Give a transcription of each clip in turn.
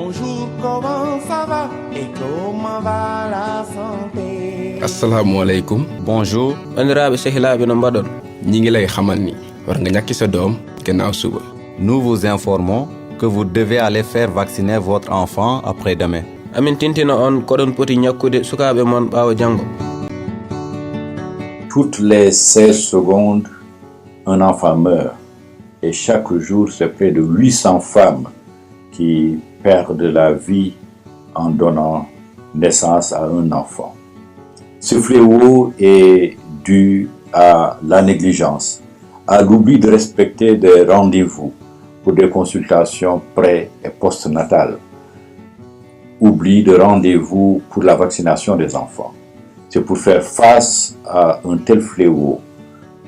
Bonjour, comment ça va et comment va la santé? Assalamu alaikum. Bonjour. Bandiraɓe sehilaɓe no mbaɗon? ñi ngi lay xamal ni war nga ñàkki sa doom gannaaw suba. Nous vous informons que vous devez aller faire vacciner votre enfant après-demain. Amin tintina on koɗon poti ñakkude sukaɓe mon ɓaawo janngo. Toutes les 16 secondes, un enfant meurt. Et chaque jour, c'est près de 800 femmes qui perdent la vie en donnant naissance à un enfant. Ce fléau est dû à la négligence, à l'oubli de respecter des rendez-vous pour des consultations pré- et postnatales, oubli de rendez-vous pour la vaccination des enfants. C'est pour faire face à un tel fléau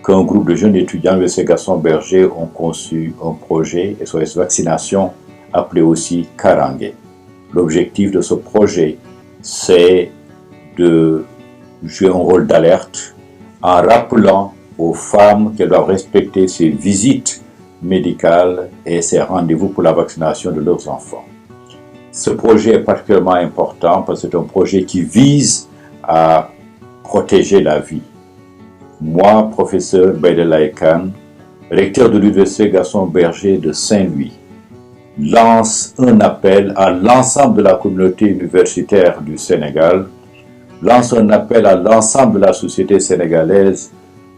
qu'un groupe de jeunes étudiants de l'Université Gaston Berger ont conçu un projet SOS Vaccination appelé aussi Karange. L'objectif de ce projet, c'est de jouer un rôle d'alerte en rappelant aux femmes qu'elles doivent respecter ces visites médicales et ces rendez-vous pour la vaccination de leurs enfants. Ce projet est particulièrement important parce que c'est un projet qui vise à protéger la vie. Moi, professeur Baïdelaï Khan, recteur de l'Université Gaston Berger de Saint-Louis, lance un appel à l'ensemble de la communauté universitaire du Sénégal, lance un appel à l'ensemble de la société sénégalaise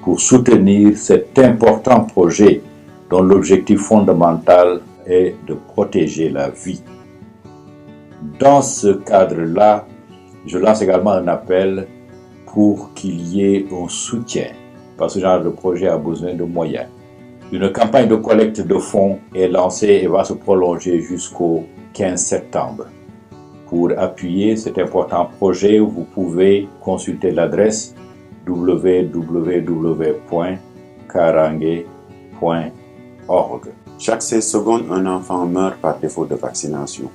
pour soutenir cet important projet dont l'objectif fondamental est de protéger la vie. Dans ce cadre-là, je lance également un appel pour qu'il y ait un soutien, parce que ce genre de projet a besoin de moyens. Une campagne de collecte de fonds est lancée et va se prolonger jusqu'au 15 septembre. Pour appuyer cet important projet, vous pouvez consulter l'adresse www.karange.org. Chaque 16 secondes, un enfant meurt par défaut de vaccination.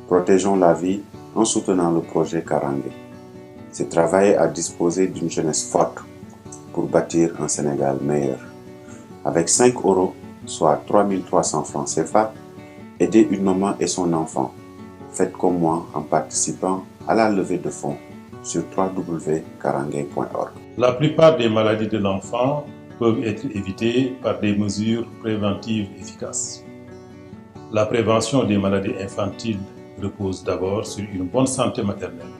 Protégeons la vie en soutenant le projet Karange. C'est travailler à disposer d'une jeunesse forte pour bâtir un Sénégal meilleur. Avec 5 €, soit 3300 francs CFA, aidez une maman et son enfant. Faites comme moi en participant à la levée de fonds sur www.karange.org. La plupart des maladies de l'enfant peuvent être évitées par des mesures préventives efficaces. La prévention des maladies infantiles repose d'abord sur une bonne santé maternelle.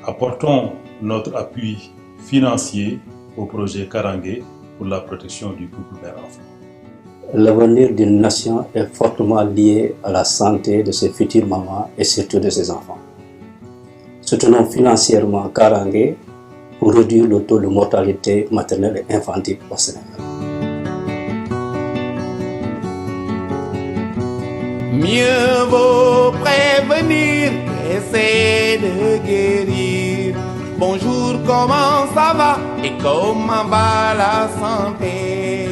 Apportons notre appui financier au projet Karange pour la protection du couple mère-enfant. L'avenir d'une nation est fortement lié à la santé de ses futures mamans et surtout de ses enfants. Soutenons financièrement Karange pour réduire le taux de mortalité maternelle et infantile au Sénégal. Mieux vaut prévenir qu'essayer de guérir. Bonjour, comment ça va et comment va la santé?